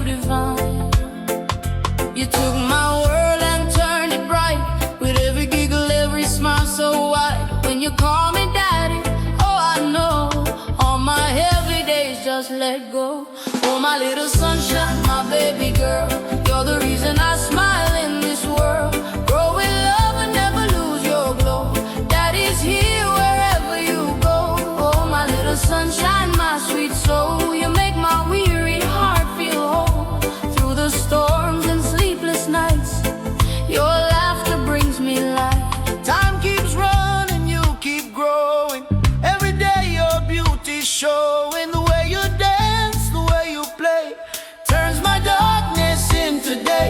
divine. You took my world and turned it bright, with every giggle, every smile so wide. When you call me daddy, oh I know, all my heavy days just let go. Oh my little sunshine, my baby girl, you're the reason I smile in this world. Grow in love and never lose your glow. Daddy's here wherever you go. Oh my little sunshine, my sweet soul, you make my weary heart feel whole. Through the storms and sleepless nights, your laughter brings me light. Time keeps running, you keep growing. Every day your beauty's showing. The way you dance, the way you play, turns my darkness into day.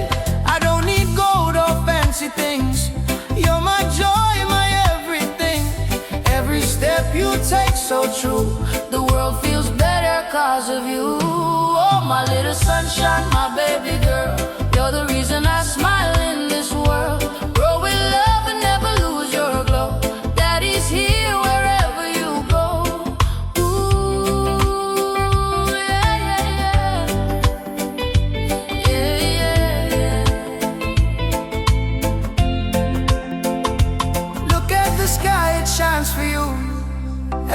I don't need gold or fancy things. You're my joy, my everything. Every step you take so true. The world feels better cause of you. Oh my little sunshine, my baby girl, you're the reason I smile in this world. Grow in love and never lose your glow. Daddy's here wherever you go. Ooh, yeah, yeah, yeah. Yeah, yeah, yeah. Look at the sky, it shines for you.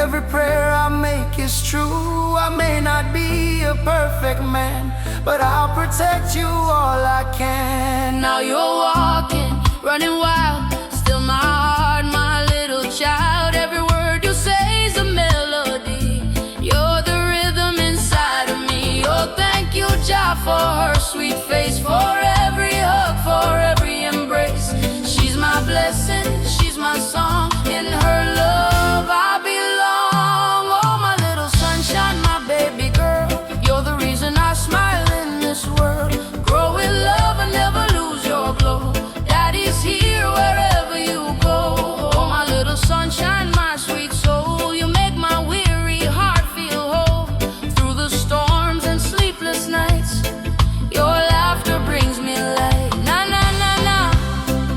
Every prayer I make is true. I may not be a perfect man, but I'll protect you all I can. Now you're walking, running wild, still my heart, my little child. Every word you say is a melody. You're the rhythm inside of me. Oh, thank you, Jah, for her sweet face, for every hug, for every embrace. She's my blessing, she's my song. In her love I belong. Oh, my little sunshine, my baby girl, you're the reason I smile in this world. Grow in love and never lose your glow. Daddy's here wherever you go. Oh, my little sunshine, my sweet soul, you make my weary heart feel whole. Through the storms and sleepless nights, your laughter brings me light. Na na na na,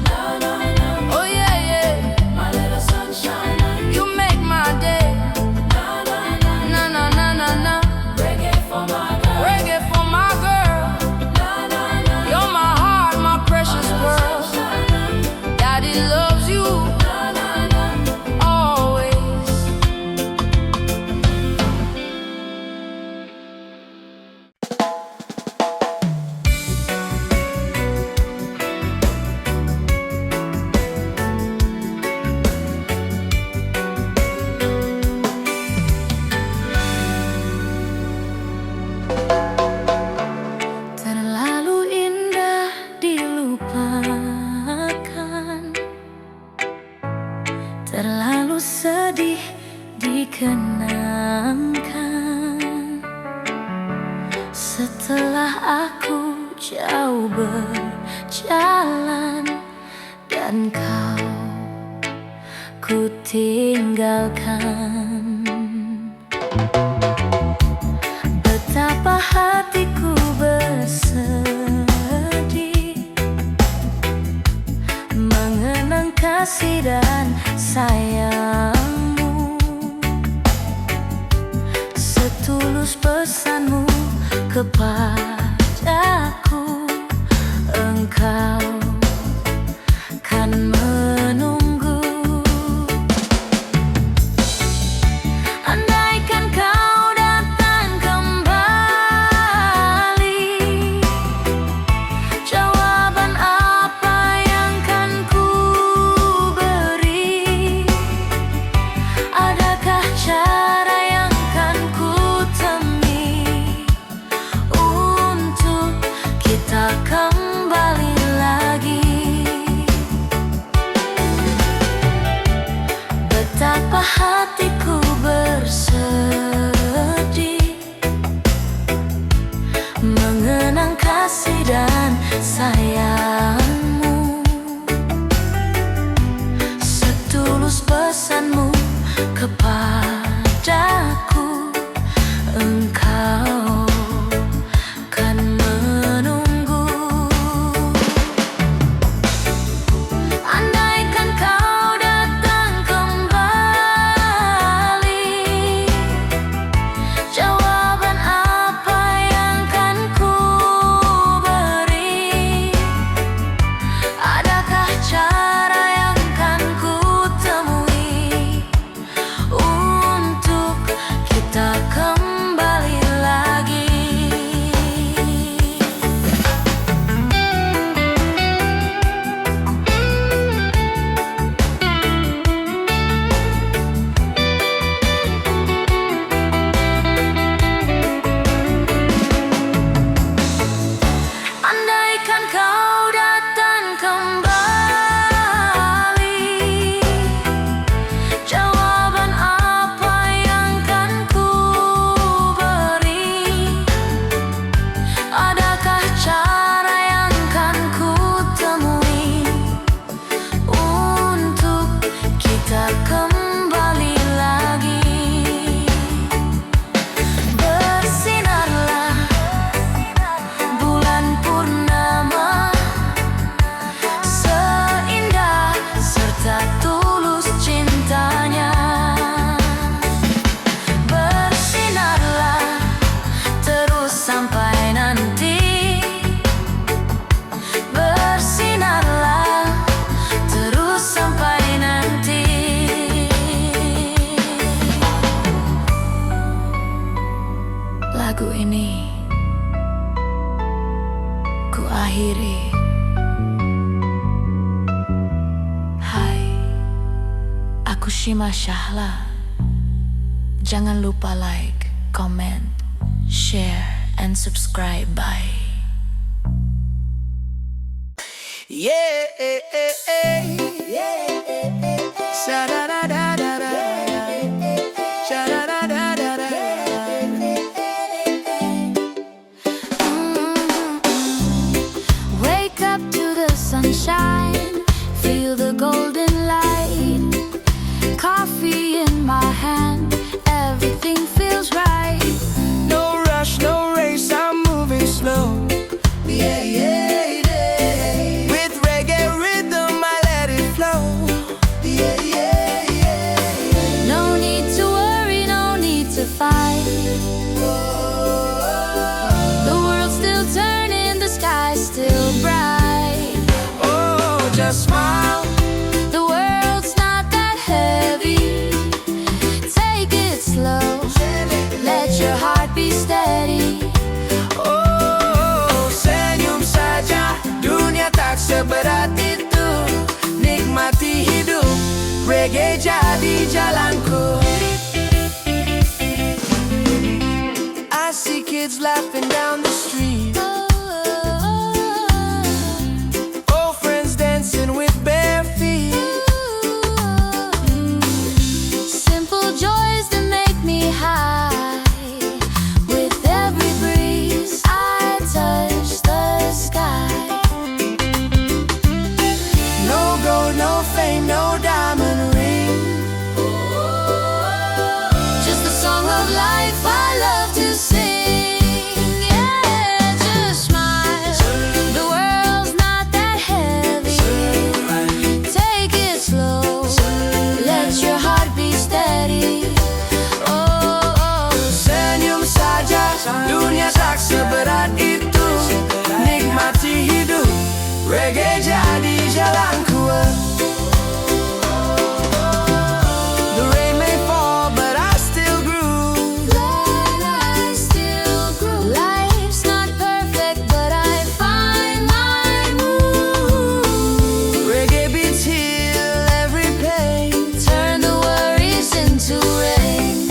na na na. Oh yeah yeah, my little sunshine, you make my day. Na na na na na na na na. Reggae for my girl, reggae for my girl. Na na na, you're my heart, my precious pearl. Daddy loves you, na na na, always. Terlalu indah dilupakan, terlalu sedih dikenangkan. Setelah aku jauh berjalan dan kau ku tinggalkan, betapa hatiku bersedih mengenang kasih dan sayangmu. Setulus pesanmu kepadaku, engkau kan menunggu. Andaikan kau datang kembali, jawaban apa yang kan ku beri? Adakah cara yang kan ku temui untuk kita kembali lagi? Betapa hatiku bersedih mengenang kasih dan sayangmu. Setulus pesanmu kepadaku, engkau kan menunggu. Andaikan kau datang kembali, jawaban apa yang kan ku Ku akhiri. Hai, aku Shima Shahla. Jangan lupa like, comment, share, and subscribe. Bye. Yeah, sha-da-da-da-da-da. Sha-da-da-da-da-da. Wake up to the sunshine, feel the golden light. Coffee in my hand, everything feels right. No rush, no race, I'm moving slow. Yeah, yeah, yeah. With reggae rhythm, I let it flow. Yeah, yeah, yeah. No need to worry, no need to fight. The world's still turning, the sky's still bright. Oh, just smile. The world's not that heavy. Take it slow, let your heart be steady. Oh, senyum saja, dunia tak seberat itu. Nikmati hidup, reggae jadi jalanku. I see kids laughing down the street. Old friends dancing with bare feet. Simple joys that make me high. With every breeze, I touch the sky. No gold, no fame, no diamond ring. Just the song of life I love to sing. Yeah, just smile. The world's not that heavy. Take it slow, let your heart be steady. Oh, Senyum saja, dunia tak seberat itu. Nikmati hidup, reggae jadi jalanku. The rain may fall, but I still groove. I still grow. Life's not perfect, but I find my groove. Reggae beats heal every pain. Turn the worries into rain.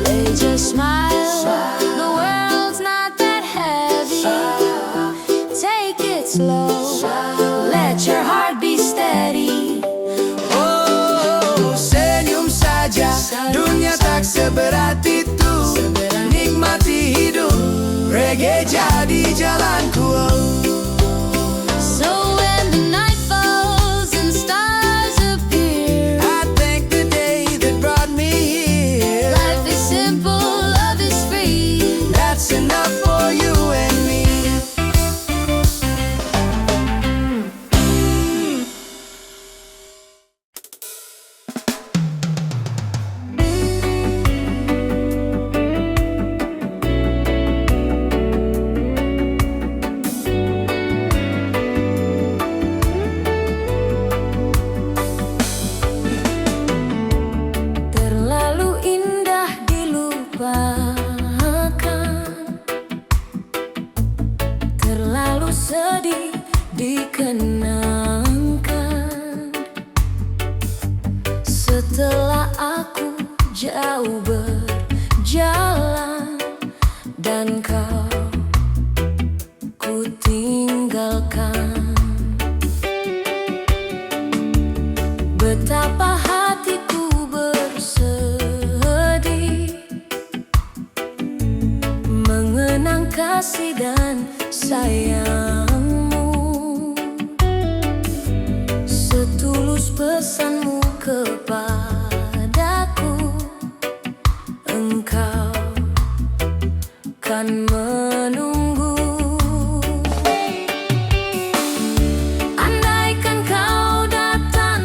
They just smile. The world's not that heavy. Take it slow. Let your heart be steady. Oh, senyum saja, dunia tak seberat itu. Nikmati hidup, reggae jadi jalanku. So when the night falls and stars appear, I thank the day that brought me here. life is simple, love is free. That's enough for you and me. Terlalu indah dilupakan, terlalu sedih dikenangkan. Setelah aku jauh berjalan dan kau ku tinggalkan, betapa hatiku bersedih mengenang kasih dan sayangmu. Setulus pesanmu kepadaku, engkau kan menunggu. Andaikan kau datang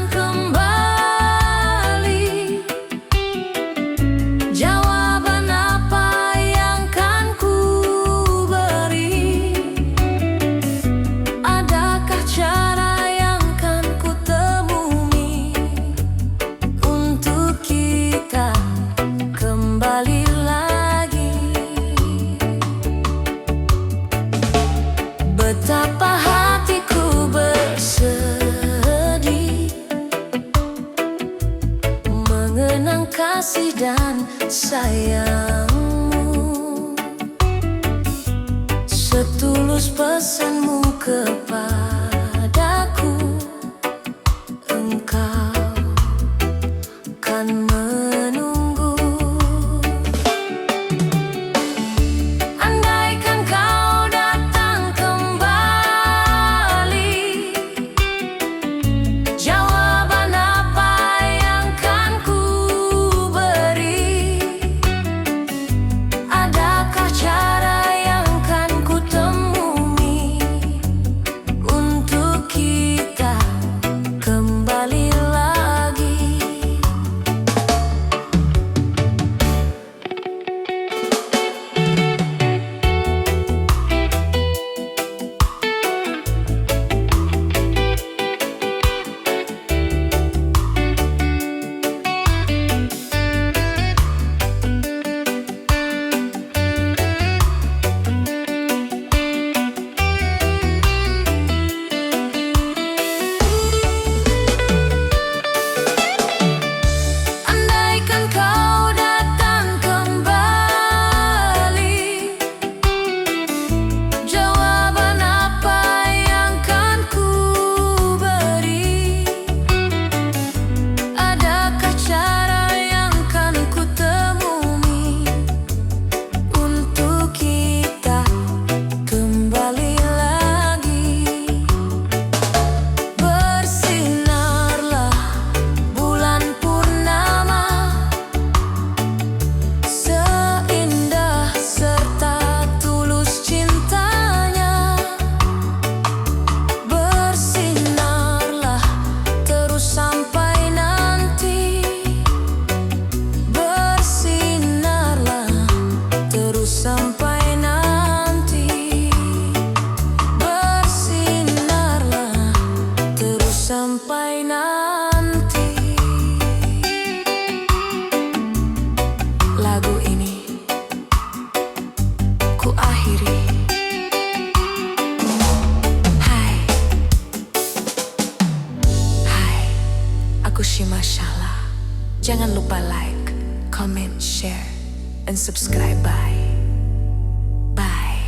sayangmu, setulus pesanmu kepadaku, engkau kan menunggu. Andaikan kau datang kembali, jawaban apa yang kan ku beri? Adakah cara yang kan ku temui untuk kita kembali lagi? Andaikan kau datang kembali, jawaban apa yang kan ku beri? Adakah cara yang kan ku temui untuk kita kembali lagi? Bersinarlah bulan purnama, seindah serta tulus cintanya. Bersinarlah terus sampai nanti. Bersinarlah terus sampai nanti. Bersinarlah terus sampai nanti. Lagu ini ku akhiri. Hai, hai, aku Shima Shala. Jangan lupa like, comment, share, and subscribe. Bye. Bye.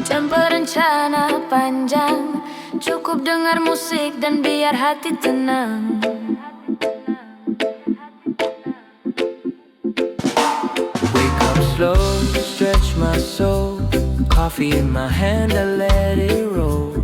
Tanpa rencana panjang, cukup dengar musik dan biar hati tenang. Wake up slow, stretch my soul. Coffee in my hand, I let it roll.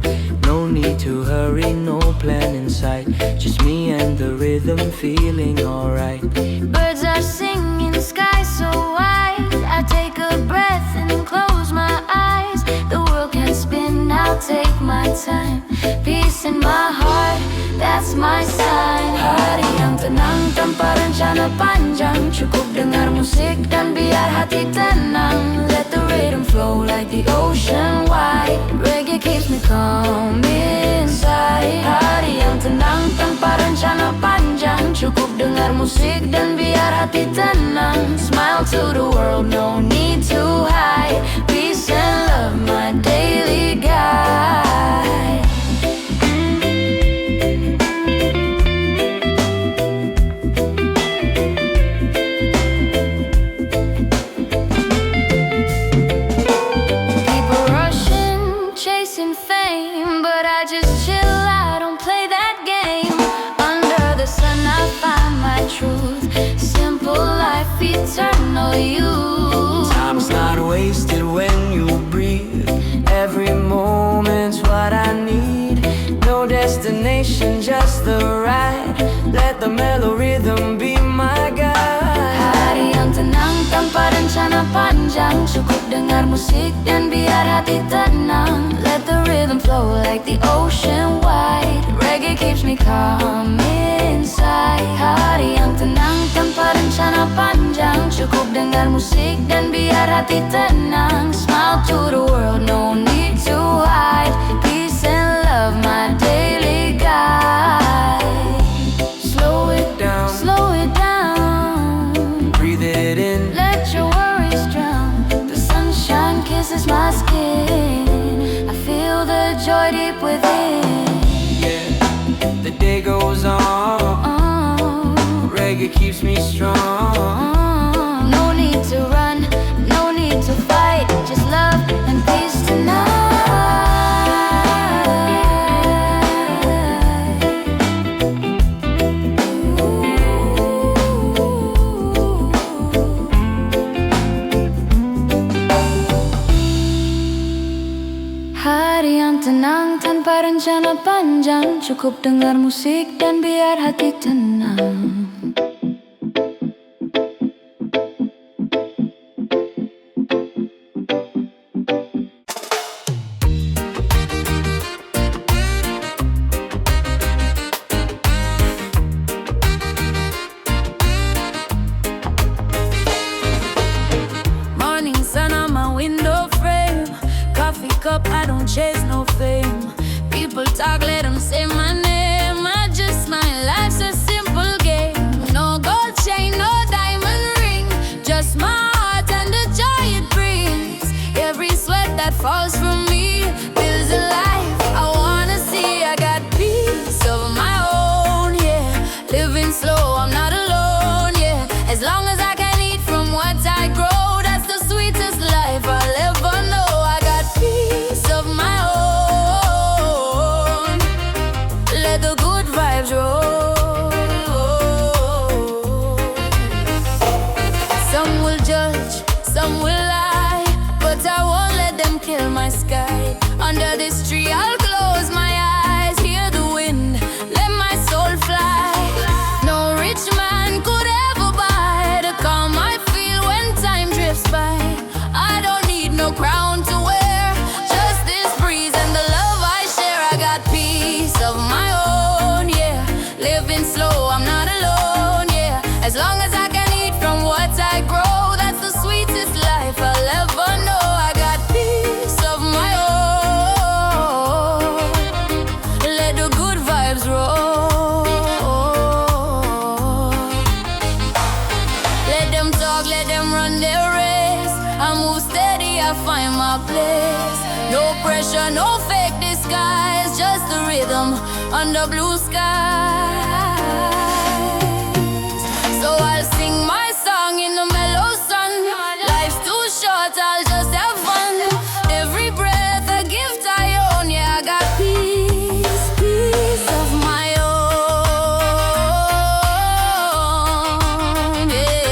No need to hurry, no plan in sight. Just me and the rhythm, feeling alright. Birds are singing, sky so wide. I take a breath and close my eyes. The world can spin, I'll take my time. Peace in my heart, that's my sign. Hari yang tenang tanpa rencana panjang, cukup dengar musik dan biar hati tenang. Let the rhythm flow like the ocean wide. Reggae keeps me calm inside. Hari yang tenang tanpa rencana panjang, cukup dengar musik dan biar hati tenang. Smile to the world, no need to hide. Peace and love, my daily guide. People rushing, chasing fame, but I just chill, I don't play that game. Under the sun I find my truth. Simple life, eternal youth. Time's not wasted when you breathe. Every moment's what I need. No destination, just the ride. Let the mellow rhythm be my guide. Hari yang tenang tanpa rencana panjang, cukup dengar musik dan biar hati tenang. Let the rhythm flow like the ocean wide. Reggae keeps me calm in inside. Hari yang tenang tanpa rencana panjang, cukup dengar musik dan biar hati tenang. Smile to the world, no need to hide. Peace and love, my daily guide. Slow it down, slow it down. Breathe it in, let your worries drown. The sunshine kisses my skin. I feel the joy deep within. yeah. The day goes on, reggae keeps me strong. No need to run, no need to fight, just love and peace tonight. Hari yang tenang tanpa rencana panjang, cukup dengar musik dan biar hati tenang. Morning sun on my window frame, coffee cup, I don't chase no fame. People talk, let them say my name. I just smile, life's a simple game. No gold chain, no diamond ring, just my heart and the joy it brings. Every sweat that falls from me builds a life I wanna see. I got peace of my own, yeah. Living slow, I'm not alone, yeah. As long as I can eat from what I grow, that's the sweetest life I'll ever know. I got peace of my own. Let the good vibes roll. Some will judge, some will lie, but I won't let them kill my sky. Under this tree I'll close my eyes, hear the wind, let my soul fly. No rich man could ever buy the calm I feel when time drifts by. I don't need no crown to wear, just this breeze and the love I share. I got peace of my own, yeah. Living slow, I'm not alone, yeah. As long as I can eat from what I grow, that's the sweetest life I'll ever know. I got peace of my own. Let the good vibes roll. Let them talk, let them run their race. I move steady, I find my place. No pressure, no fake disguise, just the rhythm under blue skies. So I'll sing my song in the mellow sun. Life's too short, I'll just have fun. Every breath a gift I own, yeah. I got peace, peace of my own, yeah.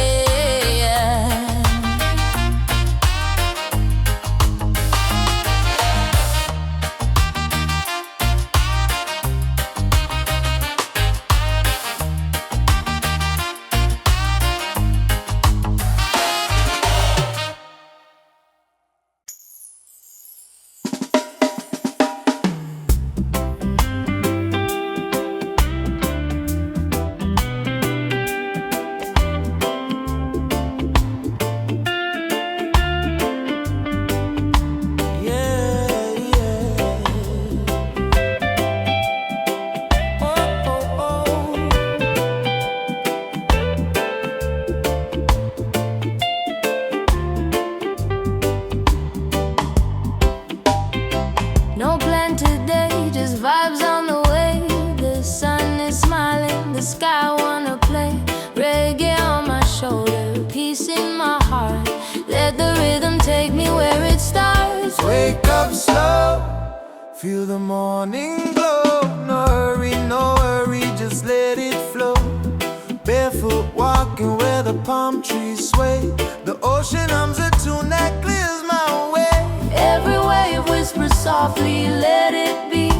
No plan today, just vibes on the way. The sun is smiling, the sky wanna play. Reggae on my shoulder, peace in my heart. Let the rhythm take me where it starts. Wake up slow, feel the morning glow. No hurry, just let it flow. Barefoot walking where the palm trees sway. The ocean hums a tune that clears my way. Every wave whispers softly, let it be.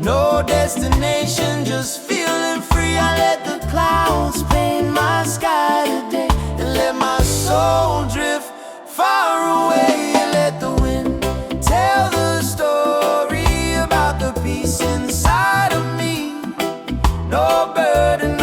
No destination, just feeling free. I let the clouds paint my sky today, and let my soul drift far away. And let the wind tell the story about the peace inside of me. No burden,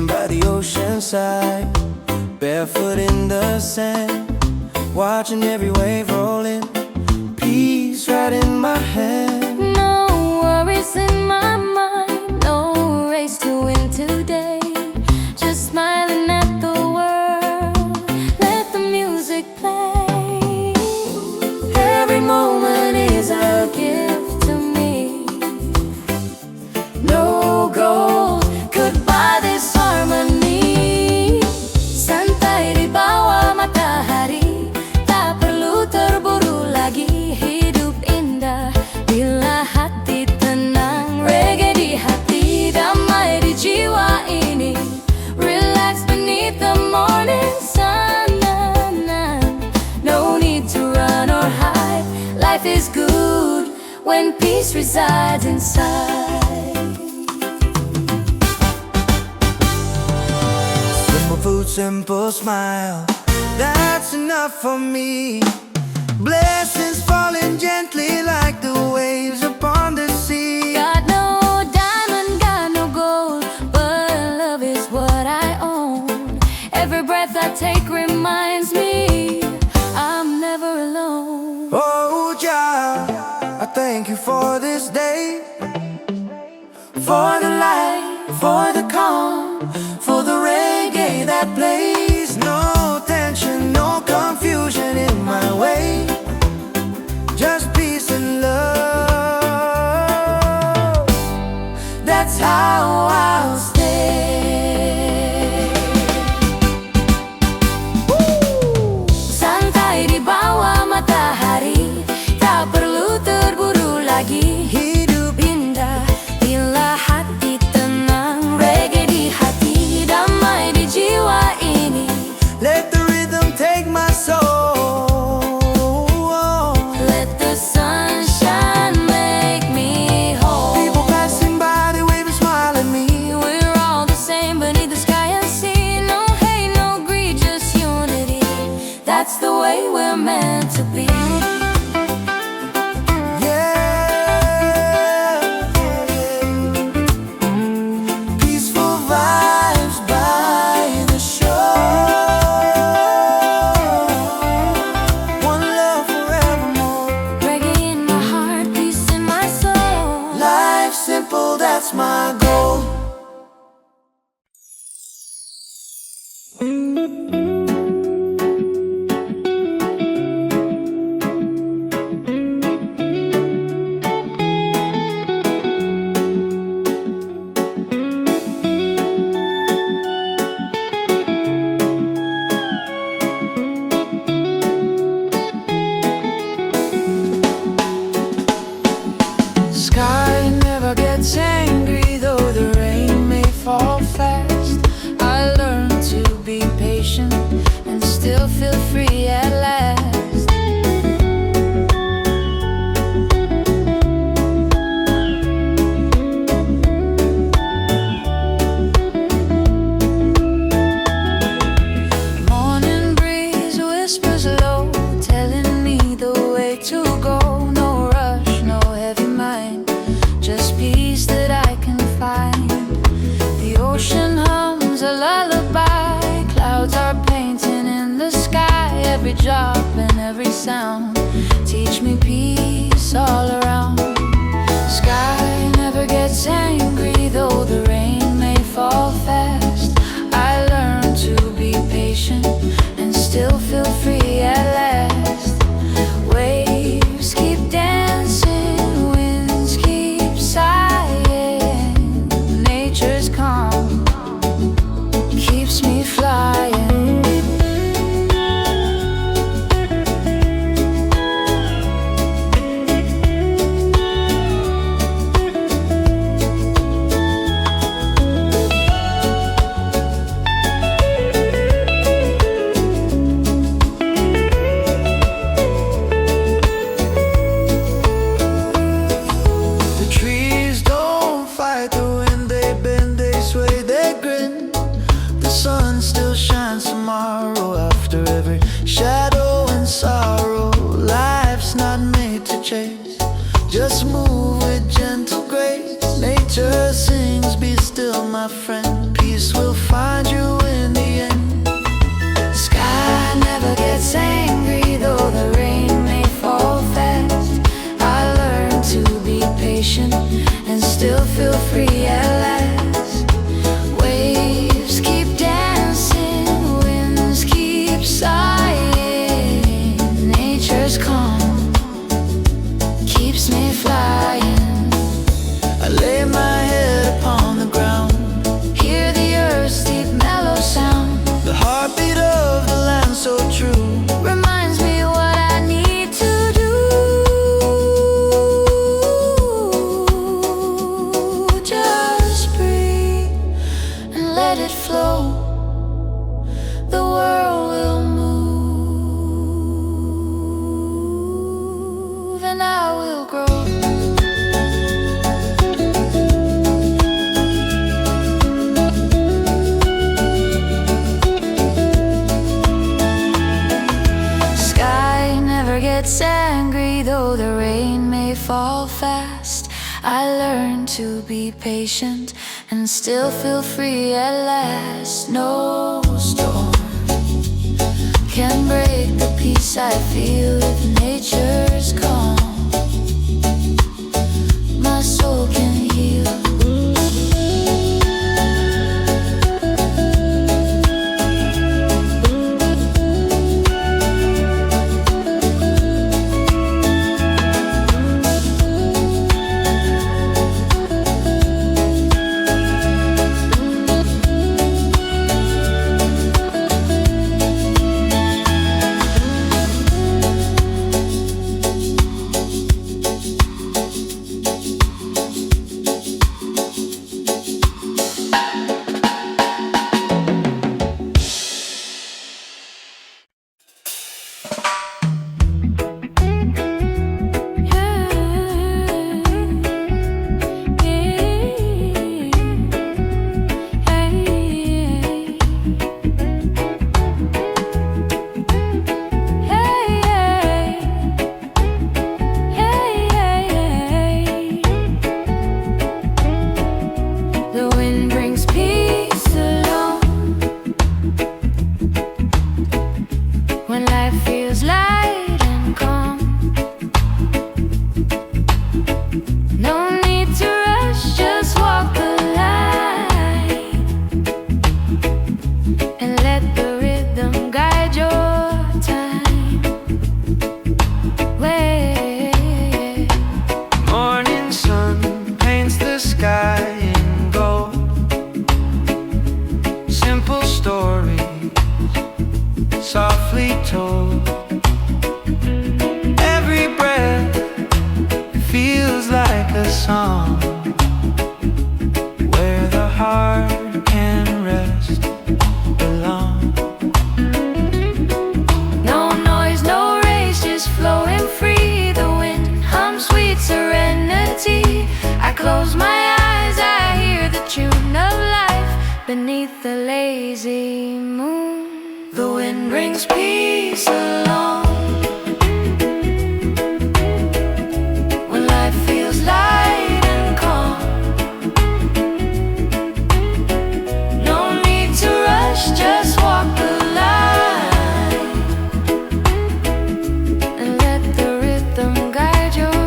Sitting by the ocean side, barefoot in the sand, watching every wave roll in, peace right in my hand. No worries in my mind, no race to win today. Just smiling at the world, let the music play. Every moment is a gift to me. No gold could buy this harmony. Santai di bawah matahari, tak perlu terburu lagi. Hidup indah bila hati tenang. Reggae di hati, damai di jiwa ini. Relax beneath the morning sun. No need to run or hide. Life is good when peace resides inside. Simple food, simple smile, that's enough for me. Blessings falling gently like the waves upon the sea. Got no diamond, got no gold, but love is what I own. Every breath I take reminds me I'm never alone. Oh, Jah, I thank you for this day, for the light, for the calm, for the reggae that plays. No tension, no confusion in my way, just peace and love. That's how I'll stay. Santai di bawah matahari, tak perlu terburu lagi. Hidup indah bila hati tenang. Reggae di hati, damai di jiwa ini. Let the rhythm take my soul. Let the sunshine make me whole. People passing by, they wave and smile at me. We're all the same beneath the sky and sea. No hate, no greed, just unity. That's the way we're meant to be. Yeah. Peaceful vibes by the shore. One love forevermore. Reggae in my heart, peace in my soul. Life simple, that's my goal. Sky never gets angry, though the rain may fall fast. I learned to be patient and still feel free at last. Morning breeze whispers low, telling me the way to go. No rush, no heavy mind, just peace that I can find. The ocean hums a lullaby, clouds are painting in the sky. Every drop and every sound teach me peace all around. Sky never gets angry, though the rain may fall fast. I learned to be patient and still feel free at last. Waves keep dancing, winds keep sighing. Nature's calm keeps me flying. The trees don't fight the wind, they bend, they sway, they grin. The sun still shines tomorrow after every shadow and sorrow. Life's not made to chase, just move with gentle grace. Nature sings, be still my friend, peace will find you in the end. Sky never gets angry, though the rain may fall fast. I learned to be patient and still feel free at last. Waves keep dancing, winds keep sighing. Nature's calm keeps me flying. I lay my head upon the ground, Hear the earth's deep mellow sound. the heartbeat of the land so true. Reminds me what I need to do. Just breathe and let it flow. The world will move and I will grow. Sky never gets angry, though the rain may fall fast. I learned to be patient and still feel free at last. No storm can break the peace I feel if nature's calm. My soul can heal. The wind brings peace along when life feels light and calm. No need to rush, just walk the line and let the rhythm guide your time. Wait. Morning sun paints the sky in gold. Simple stories softly told. Every breath feels like a song where the heart can rest, belong. No noise, no race, just flowing free. The wind hums sweet serenity. I close my eyes, I hear the tune of life beneath the lazy moon. The wind brings peace along when life feels light and calm. No need to rush, just walk the line and let the rhythm guide your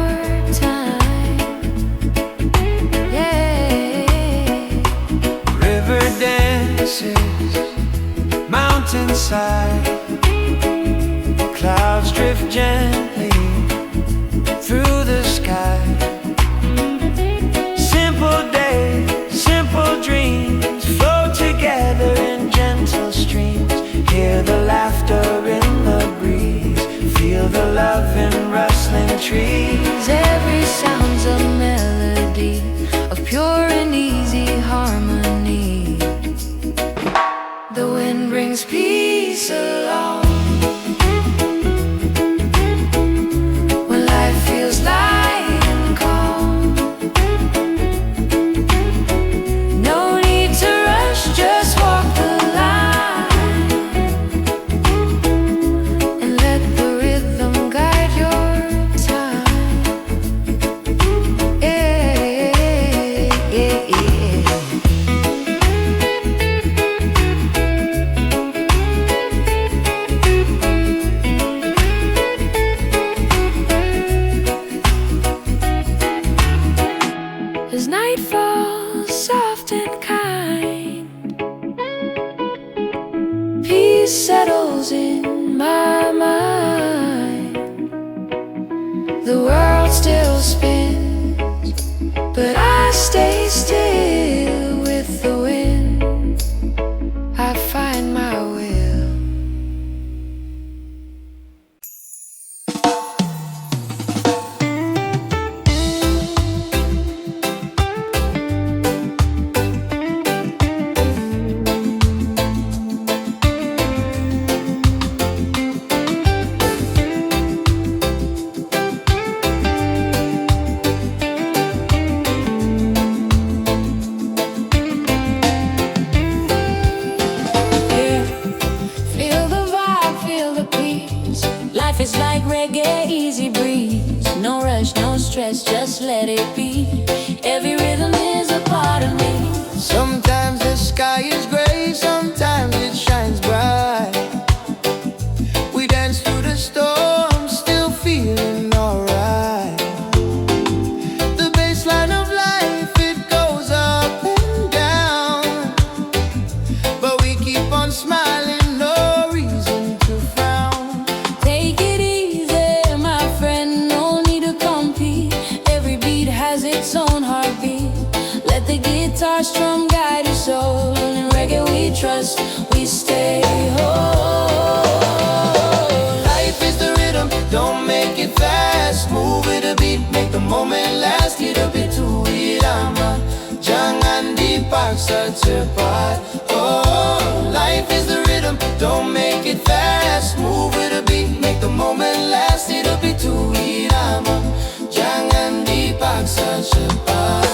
time. Yeah. River dances, mountainside, clouds drift gently through the sky. Simple days, simple dreams flow together in gentle streams. Hear the laughter in the breeze, feel the love in rustling trees. Every sound's a melody of pure and easy harmony. The wind brings peace along when life feels light and calm. No need to rush, just walk the line and let the rhythm guide your time. peace settles in my mind. The world still spins, but I stay still with the wind. I find my will. Life is like reggae, easy breeze. No rush, no stress, just let it be. Every rhythm is a part of me. Sometimes the sky is gray, sometimes it shines bright. We dance through the storm, still feeling alright. The baseline of life, it goes up and down, but we keep on smiling, no reason to frown. Take it easy, my friend, no need to compete. Every beat has its own heartbeat. Let the guitar strum guide your soul. In reggae we trust, we stay whole. Life is the rhythm, don't make it fast. Move with the beat, make the moment last. Hit a bit to irama, jangan dipaksa cepat. Oh, life is the rhythm, don't make it fast. Move with the beat, make the moment last. Hit a bit to irama, jangan dipaksa cepat.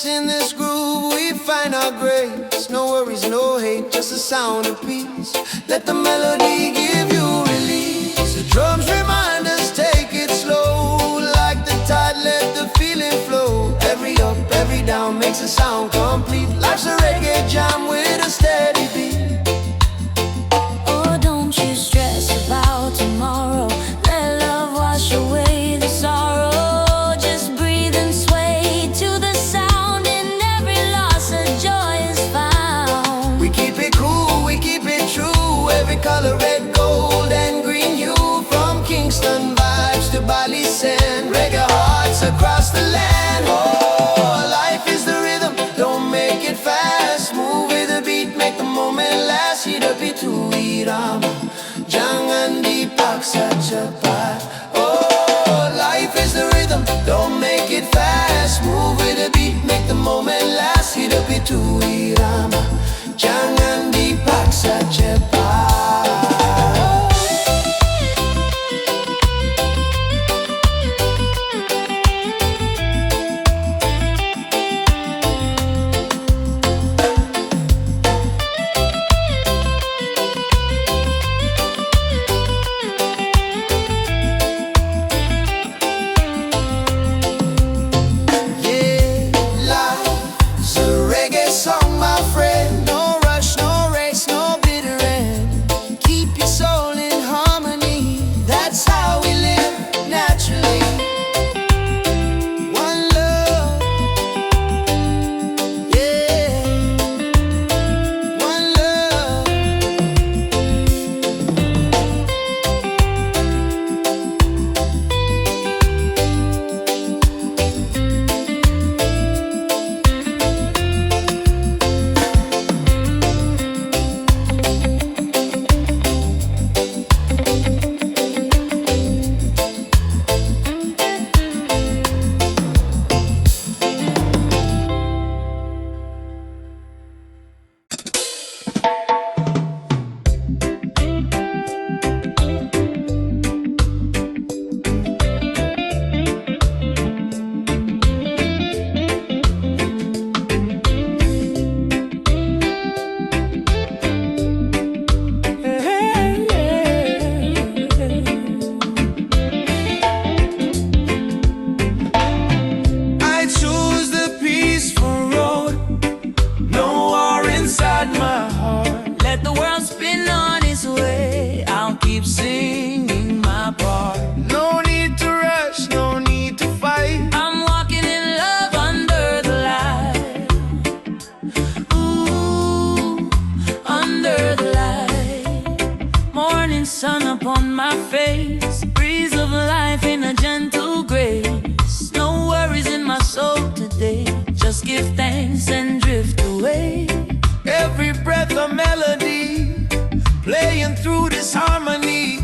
In this groove we find our grace. No worries, no hate, just the sound of peace. Let the melody give you release. The drums remind us, take it slow. Like the tide, let the feeling flow. Every up, every down makes the sound complete. Life's a reggae jam with a steady beat. Oh, don't you stress about tomorrow. Let love wash away the sorrow. Color red, gold and green hue. From Kingston vibes to Bali sand. Reggae hearts across the land. Oh, life is the rhythm, don't make it fast. Move with the beat, make the moment last. Hit a bit to irama, jangan dipaksa cepat. Oh, life is the rhythm, don't make it fast. Move with the beat, make the moment last. Hit a bit to irama, jangan dipaksa cepat. Song, my keep singing my part. No need to rush, no need to fight. I'm walking in love under the light. Ooh, under the light. Morning sun upon my face, breeze of life in a gentle grace. No worries in my soul today, just give thanks and drift away. Every breath a melody, playing through this harmony.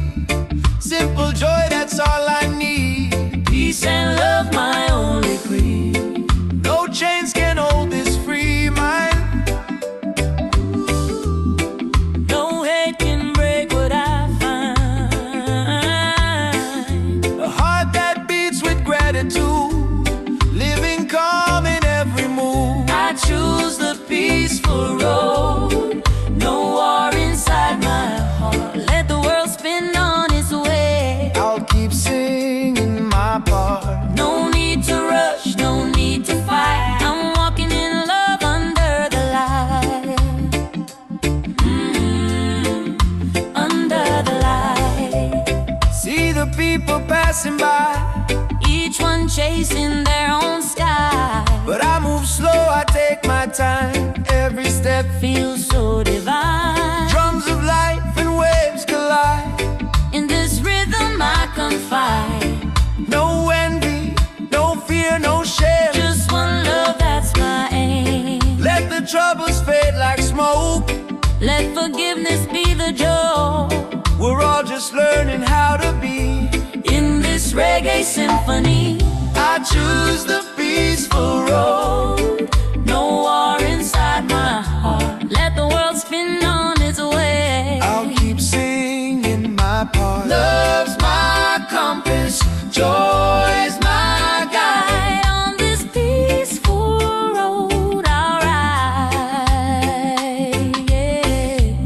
Simple joy, that's all I need. Peace and love, my only creed. No chains can hold this free mind. No hate can break what I find. A heart that beats with gratitude, living calm in every move. I choose the peaceful road. No war inside my heart. Let the world spin on its way. I'll keep singing my part. No need to rush, no need to fight. I'm walking in love under the light. Under the light. See the people passing by, Each one chasing their own sky. but I move slow, I take my time. Every step Feels so divine. drums of life and waves collide. In this rhythm I confide. No envy, no fear, no shame. Just one love, that's my aim. Let the troubles fade like smoke. Let forgiveness be the joke. We're all just learning how to be. In this reggae symphony, I choose the peaceful road. no war inside my heart. Let the world spin on its way. I'll keep singing my part. Love's my compass, joy's my guide. On this peaceful road I'll ride. Yeah.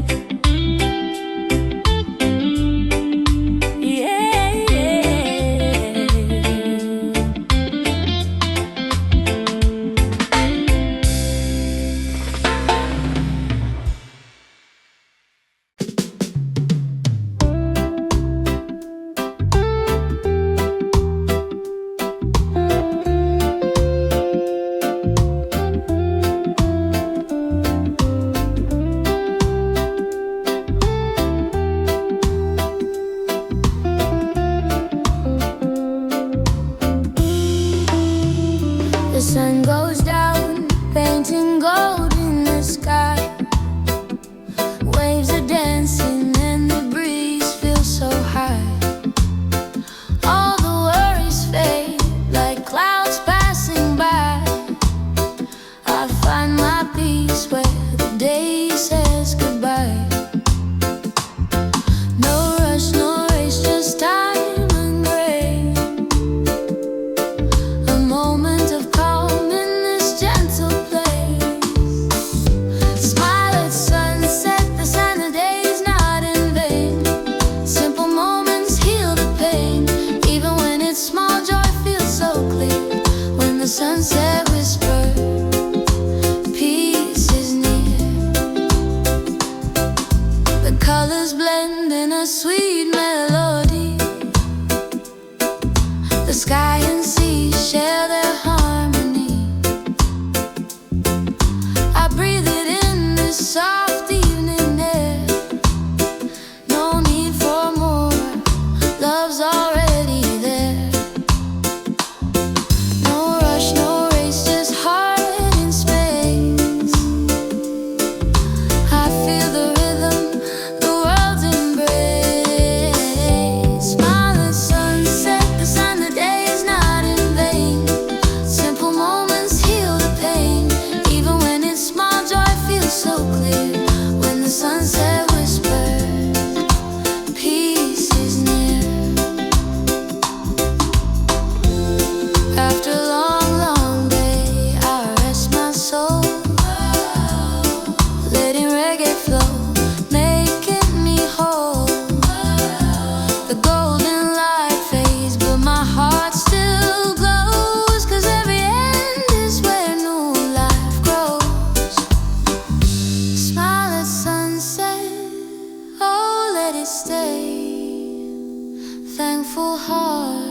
thankful heart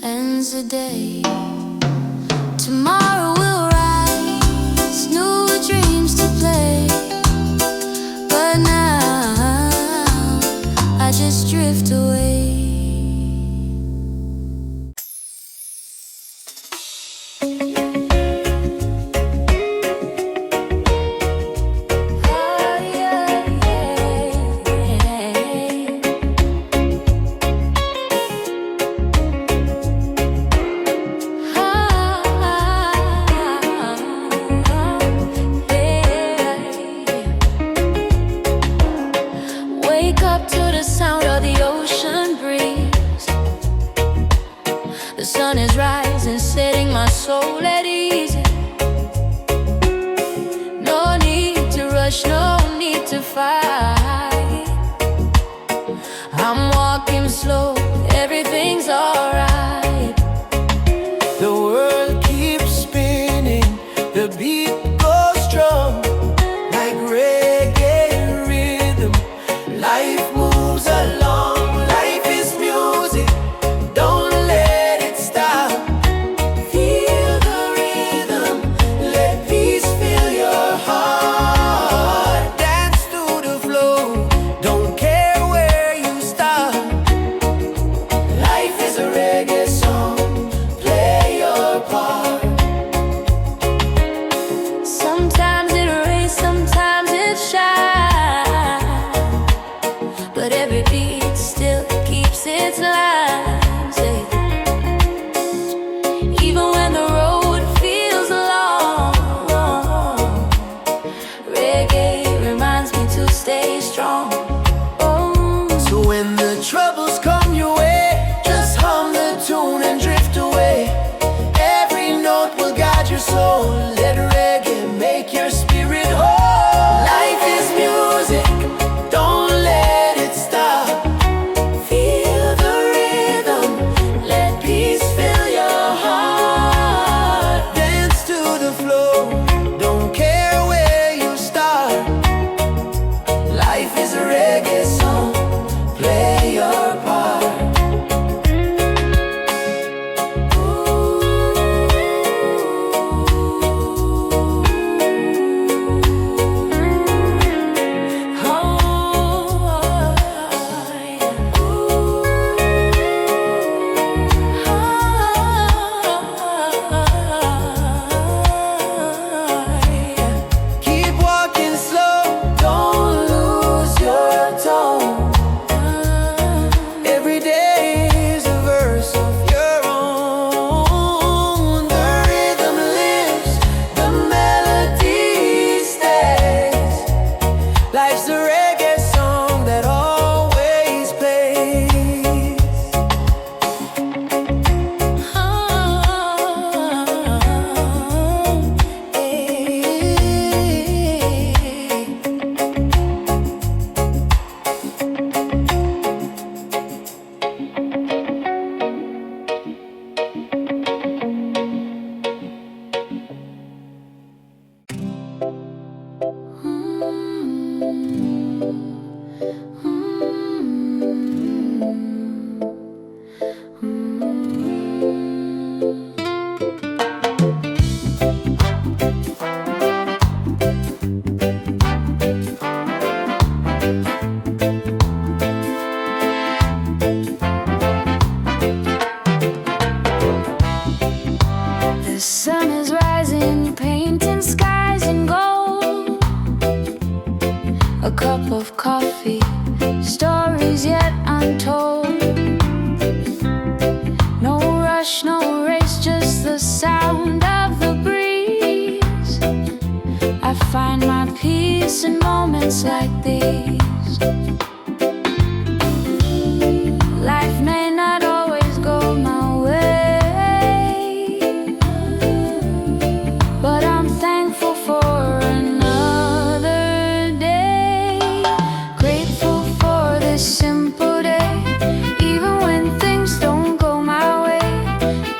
ends the day. Tomorrow will rise, new dreams to play. But now I just drift away. Wake up to the sound of the ocean breeze. The sun is rising, setting my soul at ease. No need to rush, no need to fight. I'm walking slow, everything's alright. The world keeps spinning, the beat goes strong, like reggae rhythm. Life moves along, life is music, don't let it stop. Feel the rhythm, let peace fill your heart. Dance to the flow, don't care where you start. Life is a reggae song, play your part. Sometimes it rains, sometimes it shines, but every beat still keeps its lines. Even when the road feels long, reggae reminds me to stay strong. Oh, So when the troubles come your way, just hum the tune and drift away. Every note will guide your soul, let reggae make your spirit whole. Life is music, don't let it stop. Feel the rhythm, let peace fill your heart. Dance to the flow, don't care where you start. Life is a reggae song, play your part. Keep walking slow, don't lose your tone. Every day is a verse of your own. The rhythm lives, the melody stays. Life's a reggae song that always plays. the sun is rising, painting skies in gold. A cup of coffee, stories yet untold. No rush, no race, just the sound of the breeze. I find my peace in moments like these. Life may not always go my way, but I'm thankful for another day. Grateful for this simple day, even when things don't go my way.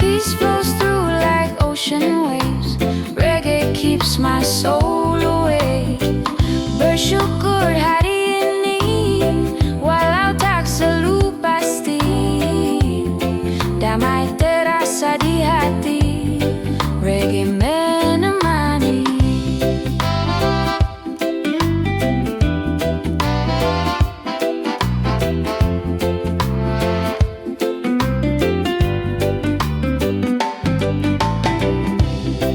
Peace flows through like ocean waves. Reggae keeps my soul awake. Bershukur Hari hati-hati reggae menemani.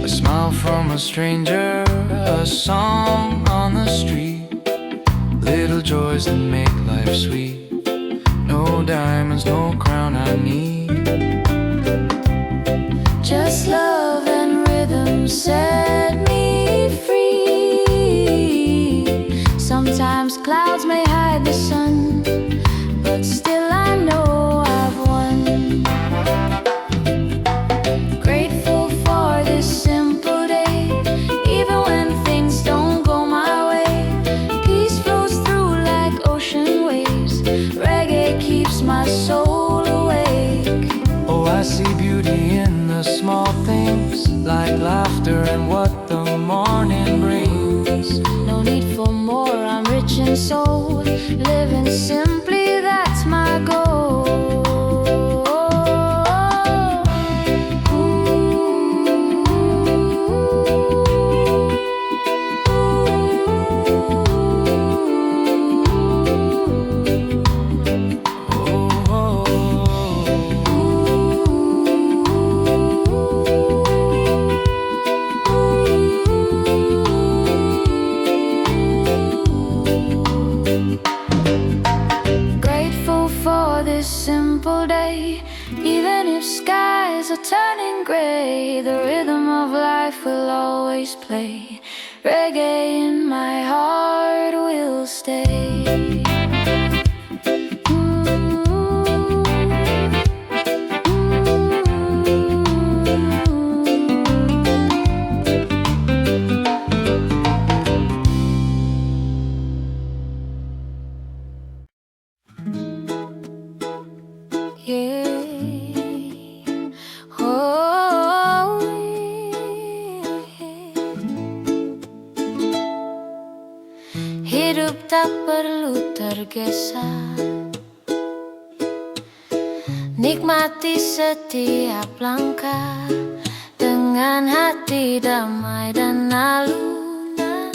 A smile from a stranger, a song on the street, little joys that make life sweet. No diamonds, no crown I need, Just love and rhythm set me free. Sometimes clouds may hide the sun, but still I know I've won. Grateful for this simple day, even when things don't go my way. Peace flows through like ocean waves. Reggae keeps my soul awake. oh I see beauty in the small things, like laughter and what the morning brings. No need for more, I'm rich in soul. Living simply, that's my goal. Grateful for this simple day, even if skies are turning gray. The rhythm of life will always play. Reggae in my heart will stay. Hidup tak perlu tergesa, nikmati setiap langkah dengan hati damai dan alunan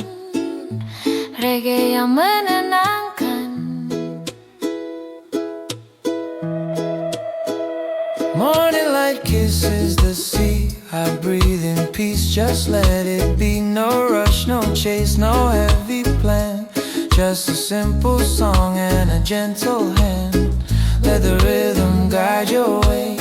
reggae yang menenangkan. Morning light kisses the sea, I breathe in peace, just let it be. No rush, no chase, no heavy plan, just a simple song and a gentle hand. Let the rhythm guide your way,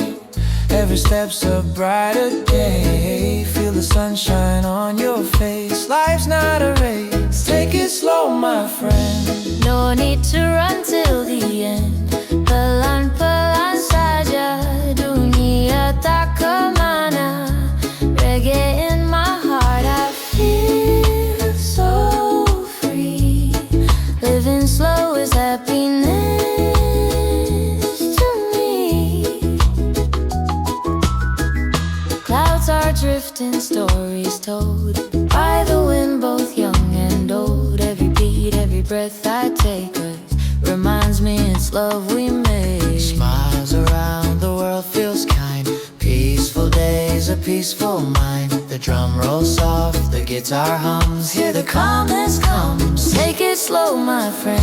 every step's a brighter day. Feel the sunshine on your face, life's not a race, take it slow my friend. No need to run till the end, pelan-pelan saja, dunia tak kemana. Reggae in my heart, I feel so free. Living slow is happiness to me. Clouds are drifting, stories told by the wind, both young and old. Every beat, every breath I take reminds me it's love we made. Smiles around the world feels kind, peaceful days, a peaceful mind. The drum rolls soft, the guitar hums, Here the calmness comes. Take it slow, my friend.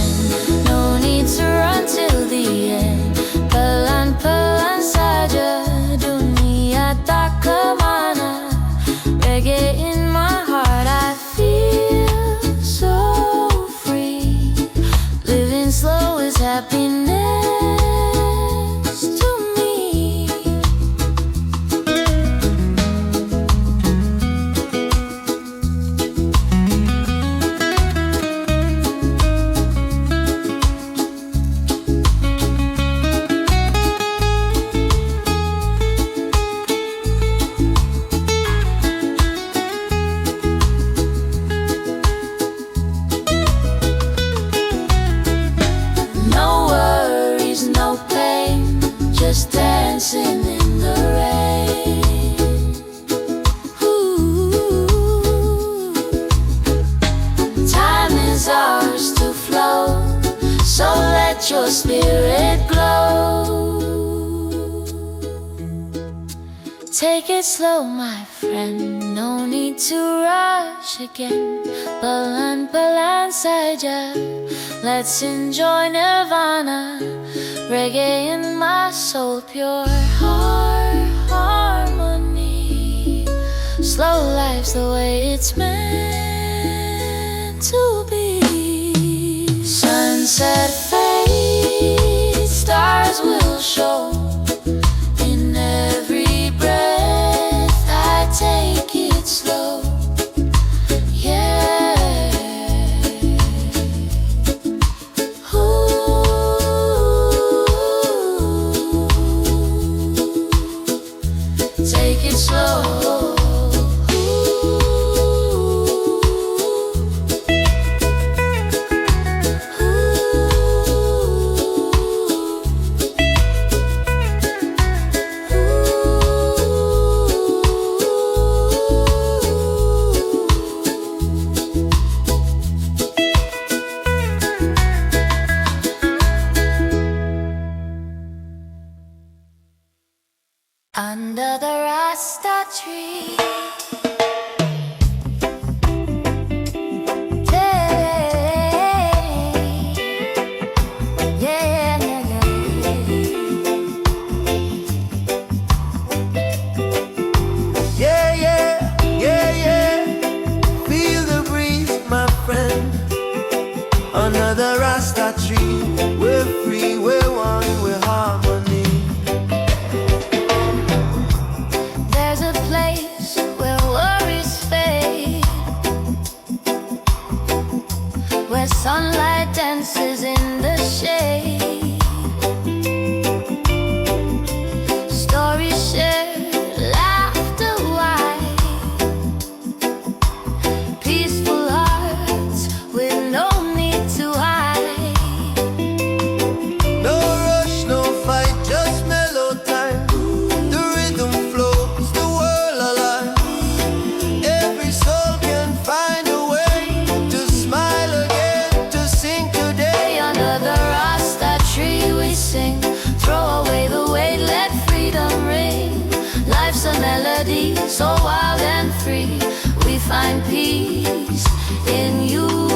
No need to run till the end. Pelan-pelan saja, dunia tak kemana. Reggae in my heart, I feel so free. Living slow is happiness to me. Just dancing in the rain. Ooh. Time is ours to flow, so let your spirit glow. Take it slow, my friend, no need to rush again. Pelan-pelan saja, let's enjoy nirvana. Reggae in my soul, pure harmony. Slow life's the way it's meant to be. Sunset fades, stars will show. In every breath I take it slow. Yeah. Ooh. Take it slow. Under the Rasta tree, yeah, yeah, Yeah, yeah, yeah, yeah. Feel the breeze, my friend. Under the Rasta tree, we're free, we're one, we're harmony. There's a place where worries fade, where sunlight dances in the shade. Stories shared, laughter wide, peaceful hearts with no need to hide. No rush, no fight, just mellow time. The rhythm flows, the world alive. Every soul can find a way to smile again, to sing today. Under the Rasta tree we sing, throw away the weight, let freedom ring. Life's a melody, so wild and free. We find peace in you.